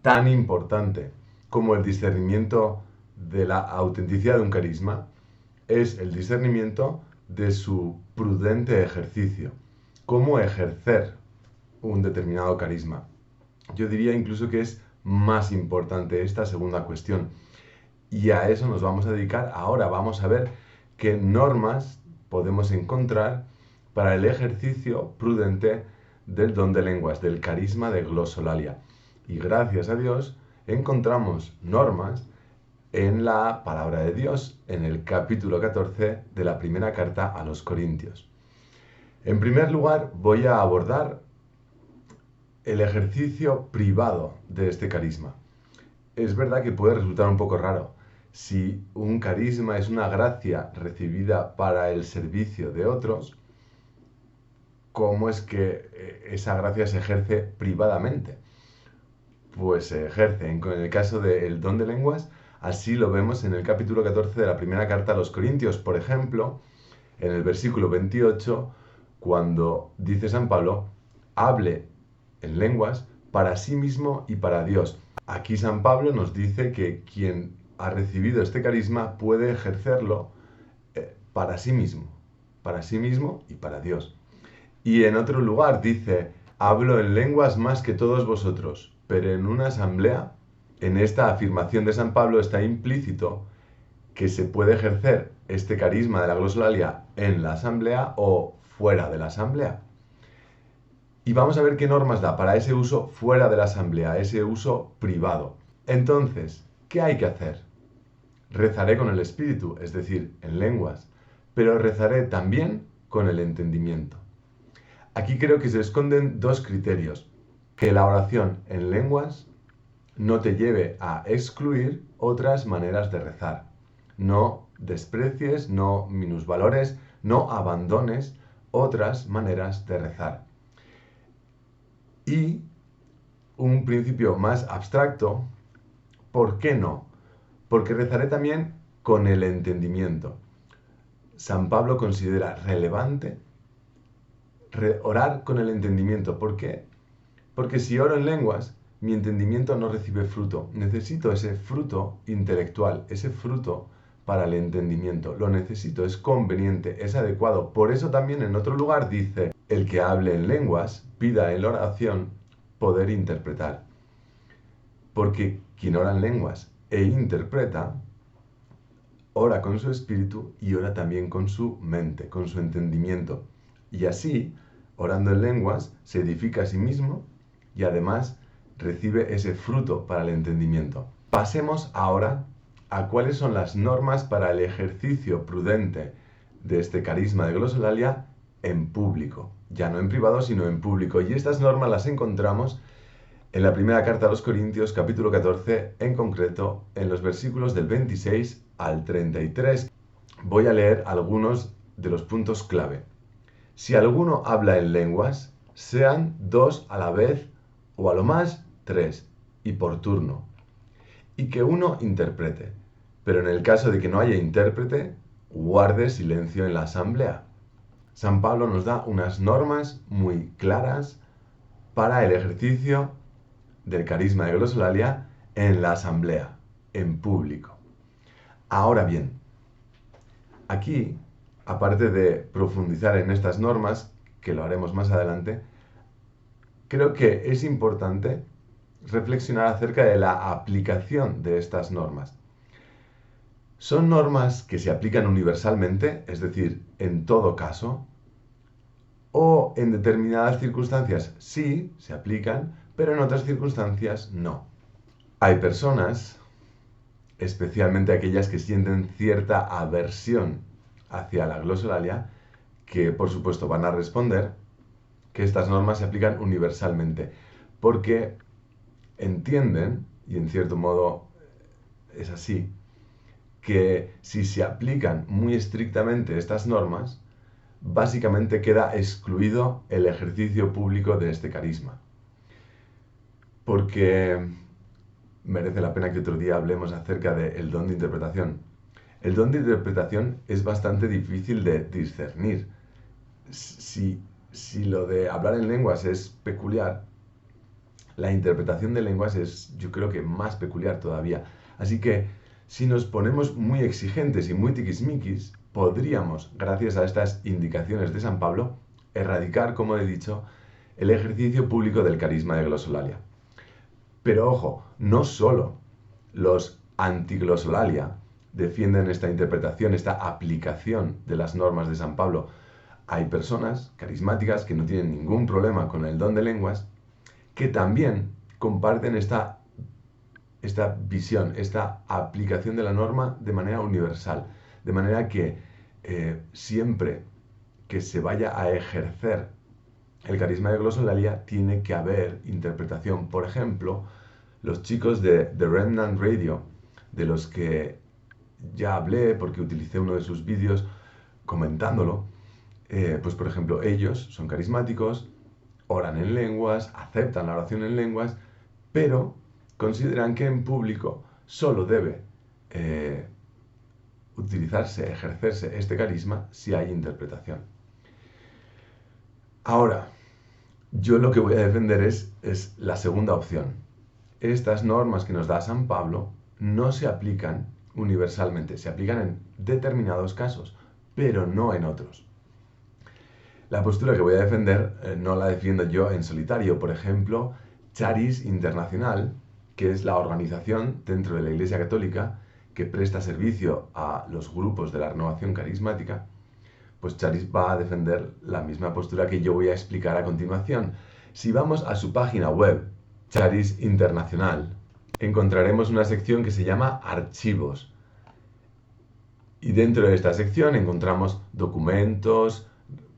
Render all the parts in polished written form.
tan importante como el discernimiento de la autenticidad de un carisma es el discernimiento de su prudente ejercicio. Cómo ejercer un determinado carisma. Yo diría incluso que es más importante esta segunda cuestión. Y a eso nos vamos a dedicar ahora. Vamos a ver qué normas podemos encontrar para el ejercicio prudente del don de lenguas, del carisma de glosolalia. Y gracias a Dios encontramos normas en la palabra de Dios, en el capítulo 14 de la primera carta a los Corintios. En primer lugar, voy a abordar el ejercicio privado de este carisma. Es verdad que puede resultar un poco raro. Si un carisma es una gracia recibida para el servicio de otros, ¿cómo es que esa gracia se ejerce privadamente? Pues se ejerce, en el caso del don de lenguas, así lo vemos en el capítulo 14 de la primera carta a los Corintios. Por ejemplo, en el versículo 28, cuando dice San Pablo, hable en lenguas para sí mismo y para Dios. Aquí San Pablo nos dice que quien ha recibido este carisma puede ejercerlo para sí mismo y para Dios. Y en otro lugar dice, hablo en lenguas más que todos vosotros, pero en una asamblea, en esta afirmación de San Pablo está implícito que se puede ejercer este carisma de la glosolalia en la asamblea o fuera de la asamblea. Y vamos a ver qué normas da para ese uso fuera de la asamblea, ese uso privado. Entonces, ¿qué hay que hacer? Rezaré con el espíritu, es decir, en lenguas, pero rezaré también con el entendimiento. Aquí creo que se esconden dos criterios. Que la oración en lenguas no te lleve a excluir otras maneras de rezar. No desprecies, no minusvalores, no abandones otras maneras de rezar. Y un principio más abstracto, ¿por qué no? Porque rezaré también con el entendimiento. San Pablo considera relevante orar con el entendimiento. ¿Por qué? Porque si oro en lenguas, mi entendimiento no recibe fruto. Necesito ese fruto intelectual, ese fruto para el entendimiento. Lo necesito, es conveniente, es adecuado. Por eso también en otro lugar dice, el que hable en lenguas, pida en la oración poder interpretar. Porque quien ora en lenguas e interpreta, ora con su espíritu y ora también con su mente, con su entendimiento. Y así, orando en lenguas, se edifica a sí mismo y además recibe ese fruto para el entendimiento. Pasemos ahora a cuáles son las normas para el ejercicio prudente de este carisma de glosolalia en público. Ya no en privado, sino en público. Y estas normas las encontramos en la primera carta a los Corintios, capítulo 14, en concreto, en los versículos del 26 al 33. Voy a leer algunos de los puntos clave. Si alguno habla en lenguas, sean 2 a la vez o a lo más 3, y por turno. Y que uno interprete. Pero en el caso de que no haya intérprete, guarde silencio en la asamblea. San Pablo nos da unas normas muy claras para el ejercicio del carisma de glosolalia en la asamblea, en público. Ahora bien, aquí, aparte de profundizar en estas normas, que lo haremos más adelante, creo que es importante reflexionar acerca de la aplicación de estas normas. ¿Son normas que se aplican universalmente, es decir, en todo caso? ¿O en determinadas circunstancias sí se aplican, pero en otras circunstancias no? Hay personas, especialmente aquellas que sienten cierta aversión hacia la glosolalia, que por supuesto van a responder que estas normas se aplican universalmente, porque entienden, y en cierto modo es así, que si se aplican muy estrictamente estas normas, básicamente queda excluido el ejercicio público de este carisma. Porque merece la pena que otro día hablemos acerca del don de interpretación. El don de interpretación es bastante difícil de discernir. Si lo de hablar en lenguas es peculiar, la interpretación de lenguas es, yo creo que más peculiar todavía. Así que si nos ponemos muy exigentes y muy tiquismiquis, podríamos, gracias a estas indicaciones de San Pablo, erradicar, como he dicho, el ejercicio público del carisma de glosolalia. Pero ojo, no solo los antiglosolalia defienden esta interpretación, esta aplicación de las normas de San Pablo. Hay personas carismáticas que no tienen ningún problema con el don de lenguas, que también comparten esta visión, esta aplicación de la norma de manera universal. De manera que siempre que se vaya a ejercer el carisma de glosolalia, tiene que haber interpretación. Por ejemplo, los chicos de The Remnant Radio, de los que ya hablé porque utilicé uno de sus vídeos comentándolo, pues por ejemplo, ellos son carismáticos, oran en lenguas, aceptan la oración en lenguas, pero consideran que en público solo debe ejercerse este carisma si hay interpretación. Ahora, yo lo que voy a defender es la segunda opción. Estas normas que nos da San Pablo no se aplican universalmente, se aplican en determinados casos, pero no en otros. La postura que voy a defender no la defiendo yo en solitario. Por ejemplo, Charis Internacional, que es la organización dentro de la Iglesia Católica que presta servicio a los grupos de la renovación carismática, pues Charis va a defender la misma postura que yo voy a explicar a continuación. Si vamos a su página web, Charis Internacional, encontraremos una sección que se llama Archivos. Y dentro de esta sección encontramos documentos,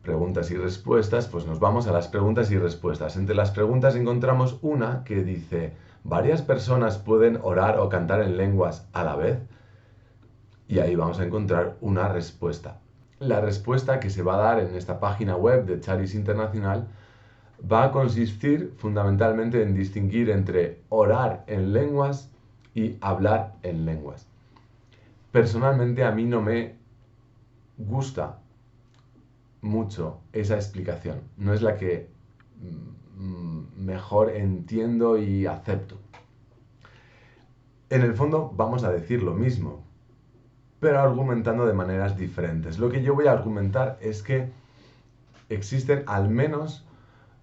preguntas y respuestas. Pues nos vamos a las preguntas y respuestas. Entre las preguntas encontramos una que dice: ¿varias personas pueden orar o cantar en lenguas a la vez? Y ahí vamos a encontrar una respuesta. La respuesta que se va a dar en esta página web de Charis Internacional va a consistir fundamentalmente en distinguir entre orar en lenguas y hablar en lenguas. Personalmente a mí no me gusta mucho esa explicación. No es la que mejor entiendo y acepto. En el fondo vamos a decir lo mismo, pero argumentando de maneras diferentes. Lo que yo voy a argumentar es que existen al menos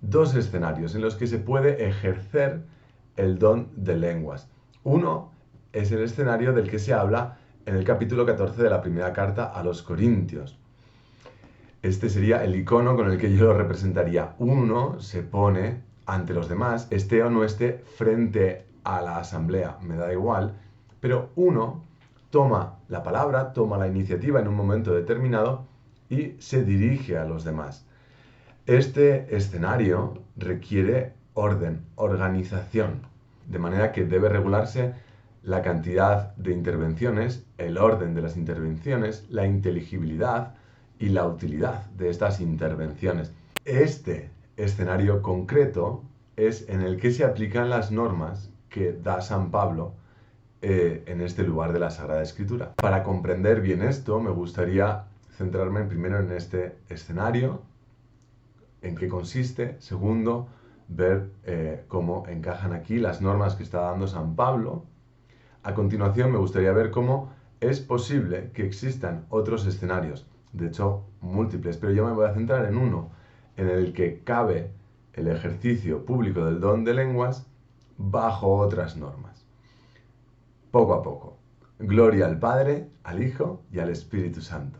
dos escenarios en los que se puede ejercer el don de lenguas. Uno es el escenario del que se habla en el capítulo 14 de la primera carta a los Corintios. Este sería el icono con el que yo lo representaría. Uno se pone ante los demás, esté o no esté frente a la asamblea, me da igual, pero uno toma la palabra, toma la iniciativa en un momento determinado y se dirige a los demás. Este escenario requiere orden, organización, de manera que debe regularse la cantidad de intervenciones, el orden de las intervenciones, la inteligibilidad y la utilidad de estas intervenciones. Este escenario concreto es en el que se aplican las normas que da San Pablo en este lugar de la Sagrada Escritura. Para comprender bien esto, me gustaría centrarme primero en este escenario, en qué consiste. Segundo, ver cómo encajan aquí las normas que está dando San Pablo. A continuación, me gustaría ver cómo es posible que existan otros escenarios, de hecho, múltiples, pero yo me voy a centrar en uno, en el que cabe el ejercicio público del don de lenguas bajo otras normas. Poco a poco. Gloria al Padre, al Hijo y al Espíritu Santo.